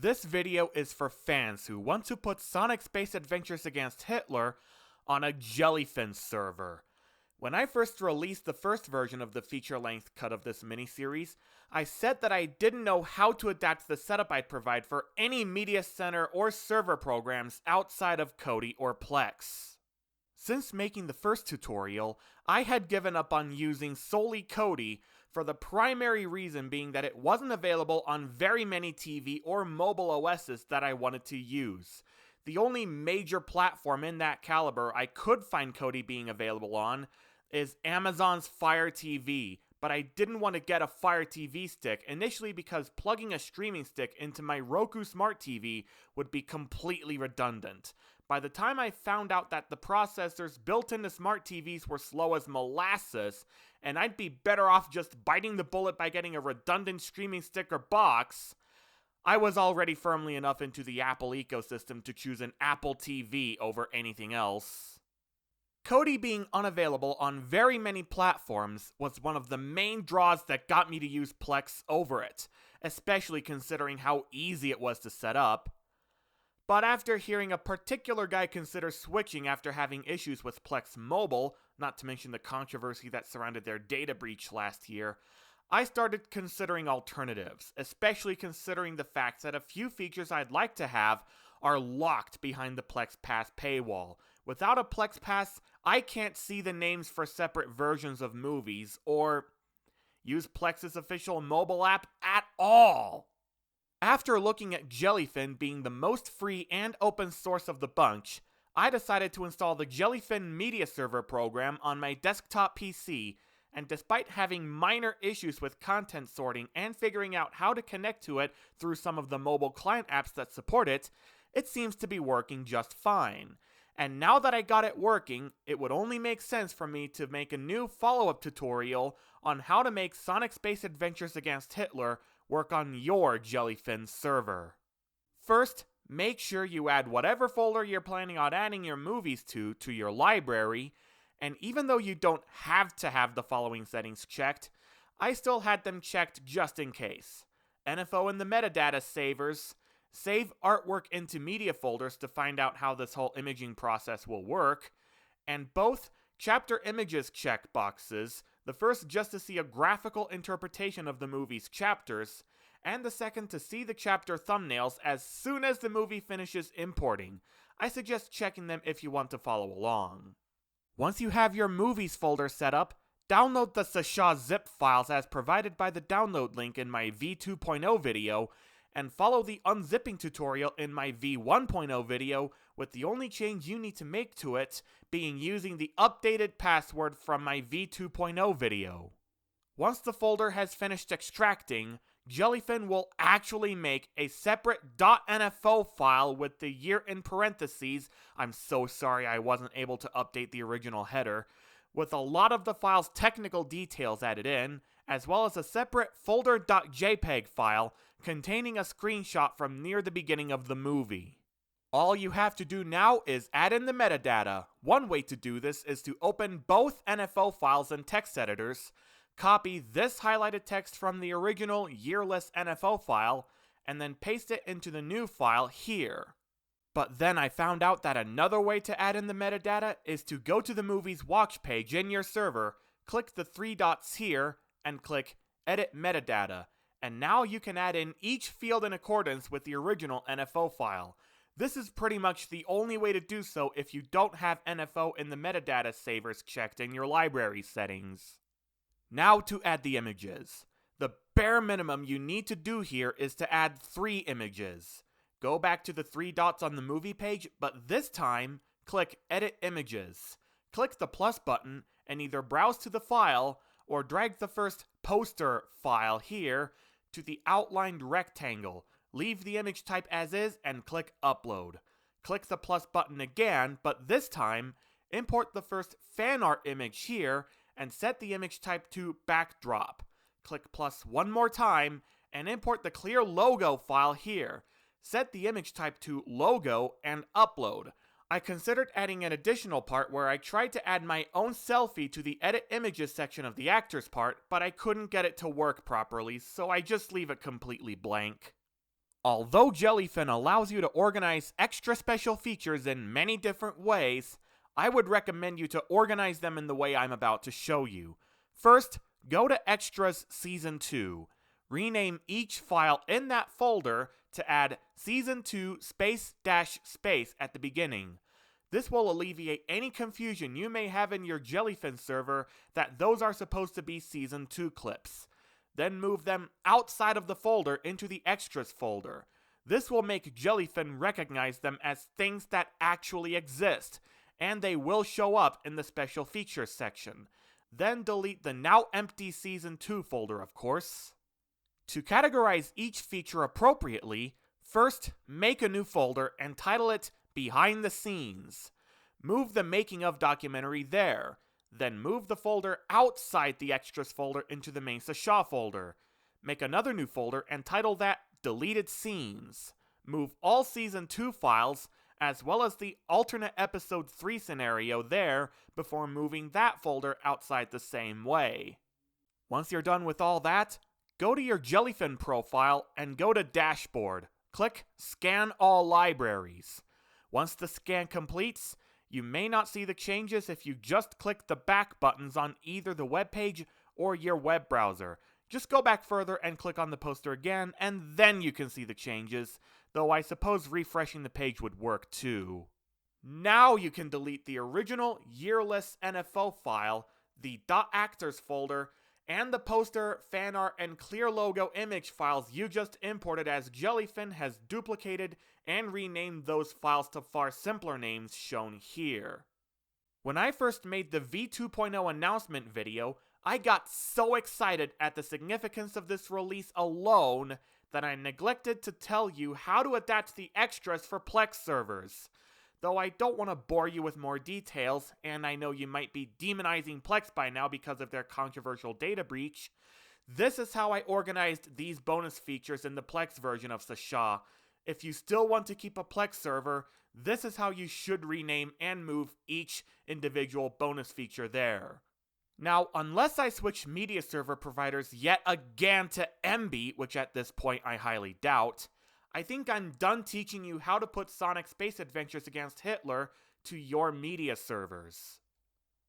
This video is for fans who want to put Sonic Space Adventures Against Hitler on a Jellyfin server. When I first released the first version of the feature-length cut of this miniseries, I said that I didn't know how to adapt the setup I'd provide for any media center or server programs outside of Kodi or Plex. Since making the first tutorial, I had given up on using solely Kodi, for the primary reason being that it wasn't available on very many TV or mobile OSs that I wanted to use. The only major platform in that caliber I could find Kodi being available on is Amazon's Fire TV, but I didn't want to get a Fire TV stick initially because plugging a streaming stick into my Roku Smart TV would be completely redundant. By the time I found out that the processors built into smart TVs were slow as molasses, and I'd be better off just biting the bullet by getting a redundant streaming stick or box, I was already firmly enough into the Apple ecosystem to choose an Apple TV over anything else. Kodi being unavailable on very many platforms was one of the main draws that got me to use Plex over it, especially considering how easy it was to set up. But after hearing a particular guy consider switching after having issues with Plex Mobile, not to mention the controversy that surrounded their data breach last year, I started considering alternatives, especially considering the fact that a few features I'd like to have are locked behind the Plex Pass paywall. Without a Plex Pass, I can't see the names for separate versions of movies, or use Plex's official mobile app at all. After looking at Jellyfin being the most free and open source of the bunch, I decided to install the Jellyfin media server program on my desktop PC, and despite having minor issues with content sorting and figuring out how to connect to it through some of the mobile client apps that support it, it seems to be working just fine. And now that I got it working, it would only make sense for me to make a new follow-up tutorial on how to make Sonic Space Adventures Against Hitler work on your Jellyfin server. First, make sure you add whatever folder you're planning on adding your movies to your library, and even though you don't have to have the following settings checked, I still had them checked just in case. NFO in the metadata savers, save artwork into media folders to find out how this whole imaging process will work, and both chapter images checkboxes, the first just to see a graphical interpretation of the movie's chapters, and the second to see the chapter thumbnails as soon as the movie finishes importing. I suggest checking them if you want to follow along. Once you have your movies folder set up, download the SSAAH zip files as provided by the download link in my v2.0 video, and follow the unzipping tutorial in my v1.0 video, with the only change you need to make to it being using the updated password from my v2.0 video. Once the folder has finished extracting, Jellyfin will actually make a separate .nfo file with the year in parentheses. I'm so sorry I wasn't able to update the original header, with a lot of the file's technical details added in, as well as a separate folder.jpg file containing a screenshot from near the beginning of the movie. All you have to do now is add in the metadata. One way to do this is to open both NFO files in text editors, copy this highlighted text from the original yearless NFO file, and then paste it into the new file here. But then I found out that another way to add in the metadata is to go to the movie's watch page in your server, click the three dots here, and click Edit Metadata, and now you can add in each field in accordance with the original NFO file. This is pretty much the only way to do so if you don't have NFO in the metadata savers checked in your library settings. Now to add the images. The bare minimum you need to do here is to add 3 images. Go back to the 3 dots on the movie page, but this time, click Edit Images. Click the plus button and either browse to the file or drag the first poster file here to the outlined rectangle. Leave the image type as is and click Upload. Click the plus button again, but this time, import the first fan art image here and set the image type to Backdrop. Click plus one more time and import the clear logo file here. Set the image type to Logo and Upload. I considered adding an additional part where I tried to add my own selfie to the Edit Images section of the actors part, but I couldn't get it to work properly, so I just leave it completely blank. Although Jellyfin allows you to organize extra special features in many different ways, I would recommend you to organize them in the way I'm about to show you. First, go to Extras Season 2. Rename each file in that folder to add Season 2 space dash space at the beginning. This will alleviate any confusion you may have in your Jellyfin server that those are supposed to be Season 2 clips. Then move them outside of the folder into the Extras folder. This will make Jellyfin recognize them as things that actually exist, and they will show up in the Special Features section. Then delete the now empty Season 2 folder, of course. To categorize each feature appropriately, first make a new folder and title it Behind the Scenes. Move the Making of documentary there. Then move the folder outside the Extras folder into the main SSAAH folder. Make another new folder and title that Deleted Scenes. Move all Season 2 files, as well as the alternate Episode 3 scenario there before moving that folder outside the same way. Once you're done with all that, go to your Jellyfin profile and go to Dashboard. Click Scan All Libraries. Once the scan completes, you may not see the changes if you just click the back buttons on either the web page or your web browser. Just go back further and click on the poster again, and then you can see the changes, though I suppose refreshing the page would work too. Now you can delete the original yearless NFO file, the .actors folder, and the poster, fan art, and clear logo image files you just imported, as Jellyfin has duplicated and renamed those files to far simpler names shown here. When I first made the V2.0 announcement video, I got so excited at the significance of this release alone that I neglected to tell you how to adapt the extras for Plex servers. Though I don't want to bore you with more details, and I know you might be demonizing Plex by now because of their controversial data breach, this is how I organized these bonus features in the Plex version of SSAAH. If you still want to keep a Plex server, this is how you should rename and move each individual bonus feature there. Now, unless I switch media server providers yet again to Emby, which at this point I highly doubt, I think I'm done teaching you how to put Sonic Space Adventures Against Hitler to your media servers.